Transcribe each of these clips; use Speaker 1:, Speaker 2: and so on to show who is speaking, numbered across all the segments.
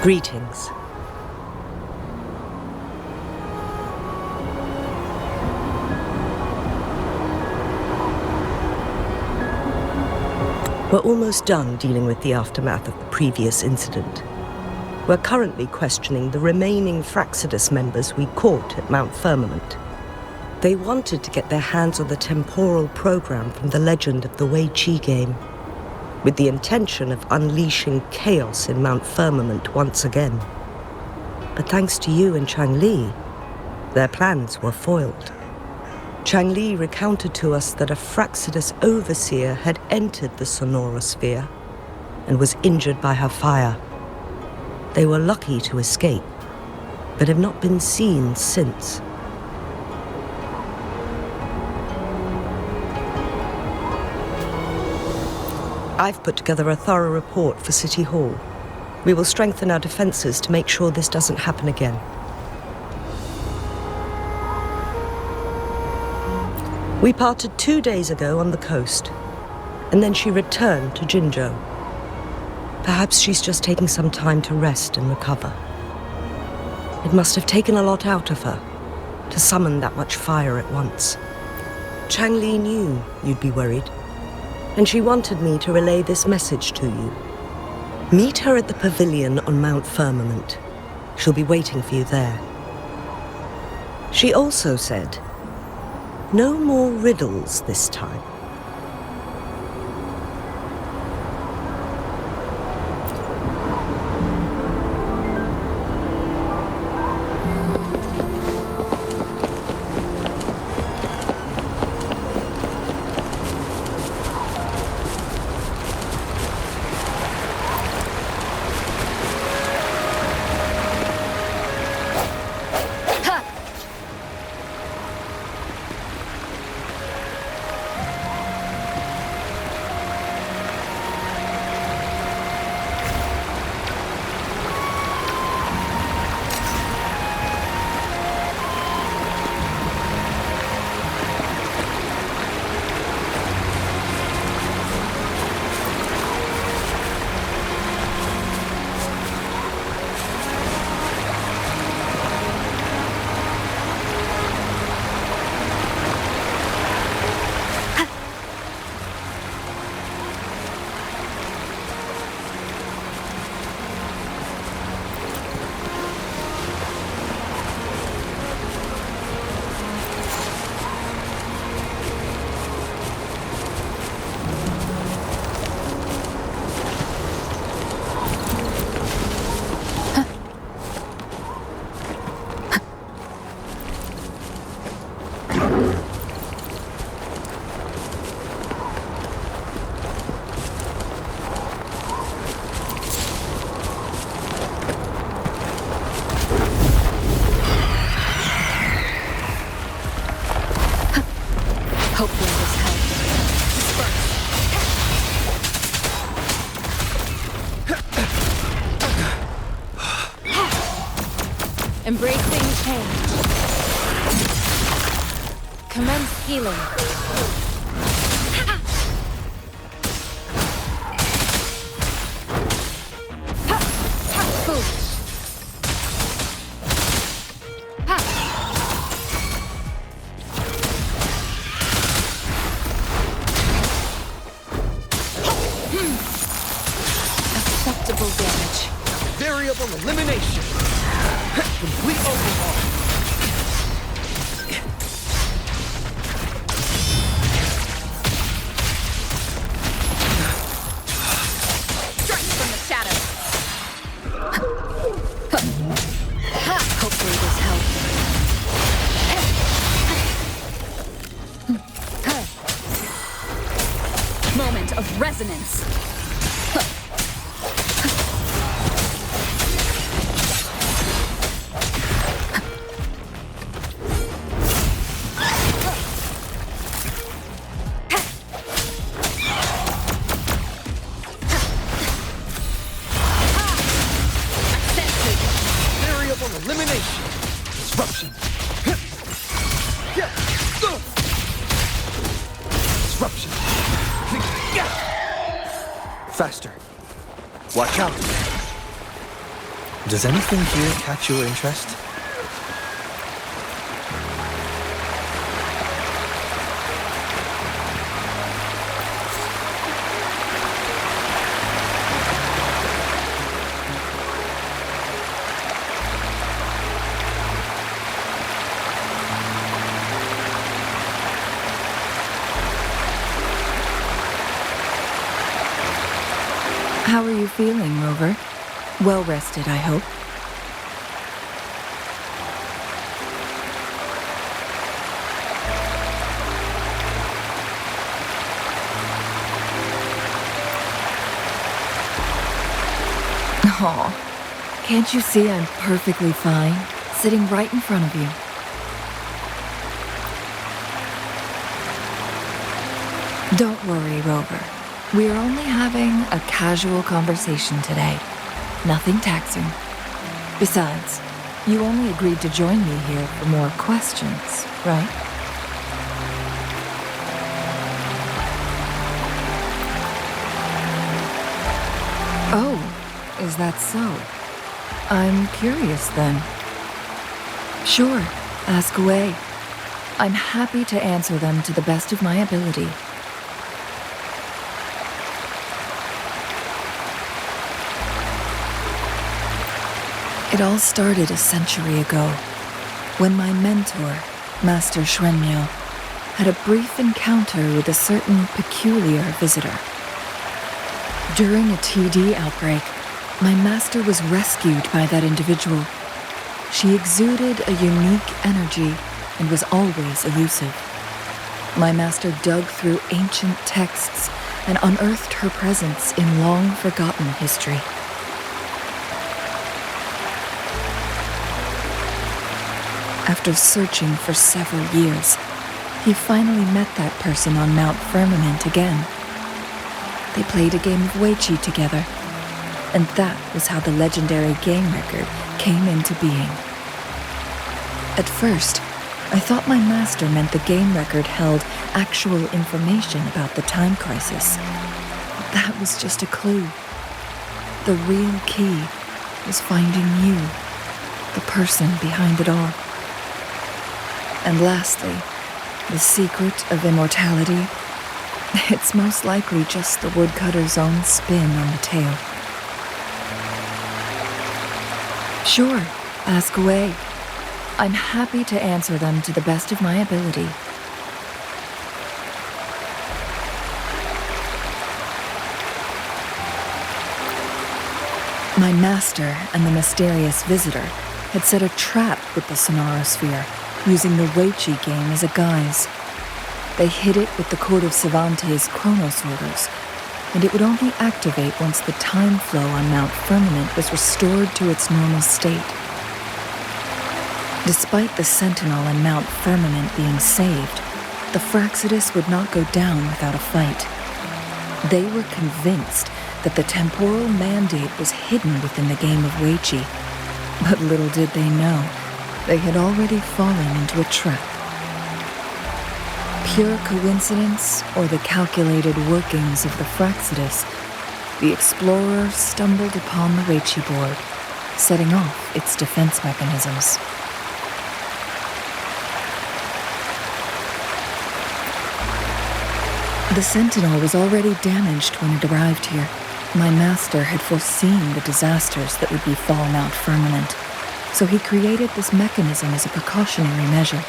Speaker 1: Greetings. We're almost done dealing with the aftermath of the previous incident. We're currently questioning the remaining Fraxidus members we caught at Mount Firmament. They wanted to get their hands on the temporal program from the legend of the Wei Qi game, with the intention of unleashing chaos in Mount Firmament once again. But thanks to you and Chang Li, their plans were foiled. Chang Li recounted to us that a Fraxidus overseer had entered the Sonora sphere and was injured by her fire. They were lucky to escape, but have not been seen since. I've put together a thorough report for City Hall. We will strengthen our defenses to make sure this doesn't happen again. We parted 2 days ago on the coast, and then she returned to Jinzhou. Perhaps she's just taking some time to rest and recover. It must have taken a lot out of her to summon that much fire at once. Chang Li knew you'd be worried, and she wanted me to relay this message to you. Meet her at the pavilion on Mount Firmament. She'll be waiting for you there. She also said, no more riddles this time.
Speaker 2: Embracing change. Commence healing. Acceptable damage.
Speaker 3: Variable elimination. Complete overhaul.
Speaker 2: Strike from the shadows. Hopefully this helps. Moment of resonance.
Speaker 3: Elimination. Disruption. Disruption. Faster. Watch out. Does anything here catch your interest?
Speaker 4: How are you feeling, Rover? Well rested, I hope. Aw, can't you see I'm perfectly fine, sitting right in front of you? Don't worry, Rover. We're only having a casual conversation today. Nothing taxing. Besides, you only agreed to join me here for more questions, right? Oh, is that so? I'm curious then. Sure, ask away. I'm happy to answer them to the best of my ability. It all started a century ago, when my mentor, Master Shrenmyo, had a brief encounter with a certain peculiar visitor. During a TD outbreak, my master was rescued by that individual. She exuded a unique energy and was always elusive. My master dug through ancient texts and unearthed her presence in long-forgotten history. After searching for several years, he finally met that person on Mount Firmament again. They played a game of Weiqi together, and that was how the legendary game record came into being. At first, I thought my master meant the game record held actual information about the time crisis. But that was just a clue. The real key was finding you, the person behind it all. And lastly, the secret of immortality. It's most likely just the woodcutter's own spin on the tale. Sure, ask away. I'm happy to answer them to the best of my ability. My master and the mysterious visitor had set a trap with the Sonorosphere, using the Weiqi game as a guise. They hid it with the Court of Cervantes' Chronos orders, and it would only activate once the time flow on Mount Firmament was restored to its normal state. Despite the Sentinel and Mount Firmament being saved, the Fraxidus would not go down without a fight. They were convinced that the temporal mandate was hidden within the game of Weiqi, but little did they know they had already fallen into a trap. Pure coincidence or the calculated workings of the Fraxidus, the explorer stumbled upon the Weiqi board, setting off its defense mechanisms. The Sentinel was already damaged when it arrived here. My master had foreseen the disasters that would befall Mount Firmament, so he created this mechanism as a precautionary measure.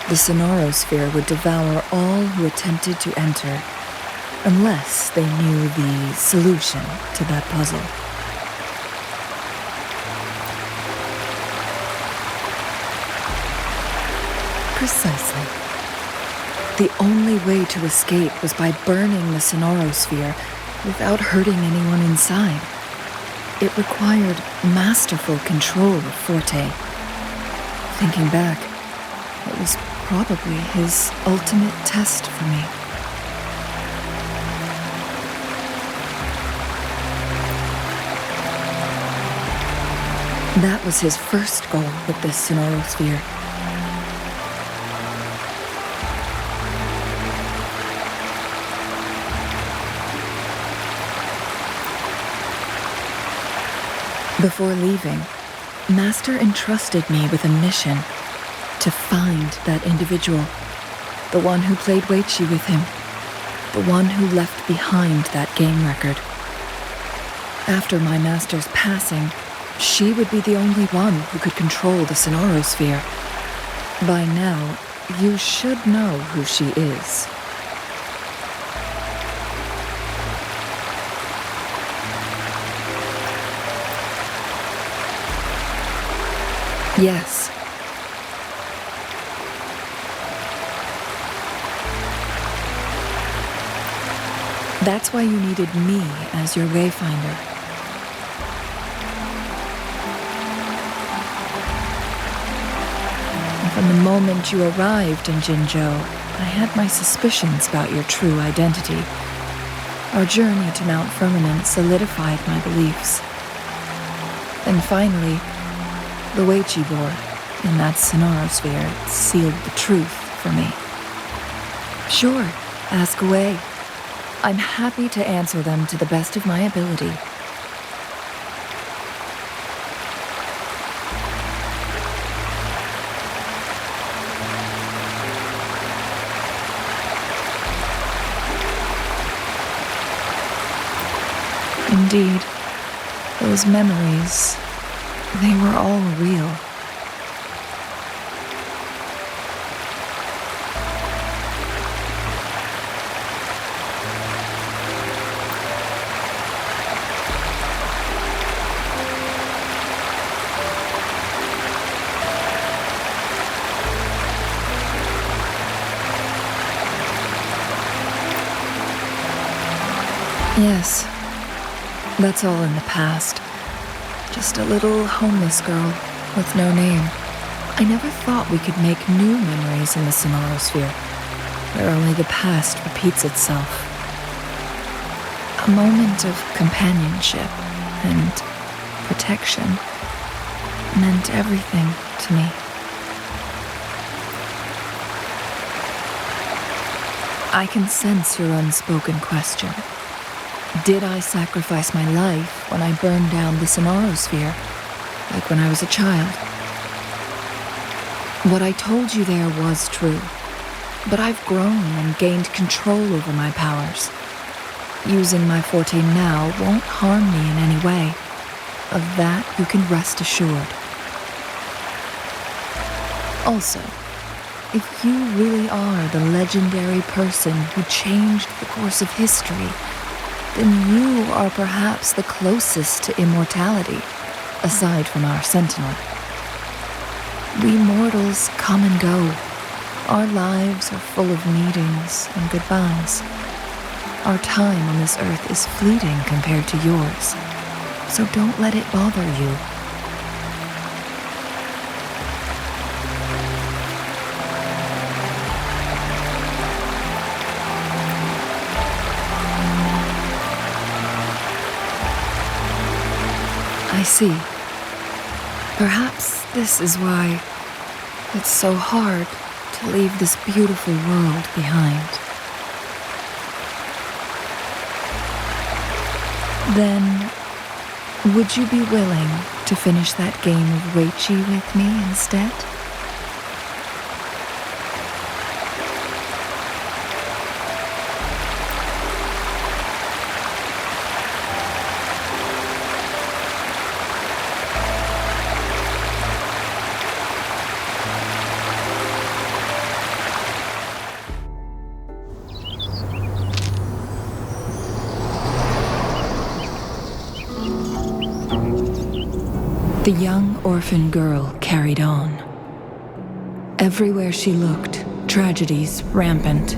Speaker 4: The Sonorosphere would devour all who attempted to enter, unless they knew the solution to that puzzle. Precisely. The only way to escape was by burning the Sonorosphere without hurting anyone inside. It required masterful control of Forte. Thinking back, it was probably his ultimate test for me. That was his first goal with this Sonorosphere. Before leaving, Master entrusted me with a mission to find that individual, the one who played Weiqi with him, the one who left behind that game record. After my master's passing, she would be the only one who could control the Sonorosphere. By now, you should know who she is. Yes. That's why you needed me as your wayfinder. And from the moment you arrived in Jinzhou, I had my suspicions about your true identity. Our journey to Mount Firmament solidified my beliefs. And finally, the Weiqi board in that Sonorosphere sealed the truth for me. Sure, ask away. I'm happy to answer them to the best of my ability. Indeed, those memories, they were all real. Yes, that's all in the past. Just a little homeless girl with no name. I never thought we could make new memories in the Sonorosphere, where only the past repeats itself. A moment of companionship and protection meant everything to me. I can sense your unspoken question. Did I sacrifice my life when I burned down the Sonorosphere, like when I was a child? What I told you there was true, but I've grown and gained control over my powers. Using my forte now won't harm me in any way. Of that you can rest assured. Also, if you really are the legendary person who changed the course of history, then you are perhaps the closest to immortality, aside from our sentinel. We mortals come and go. Our lives are full of meetings and goodbyes. Our time on this earth is fleeting compared to yours, so don't let it bother you. I see. Perhaps this is why it's so hard to leave this beautiful world behind. Then, would you be willing to finish that game of Weiqi with me instead? The young orphan girl carried on. Everywhere she looked, tragedies rampant.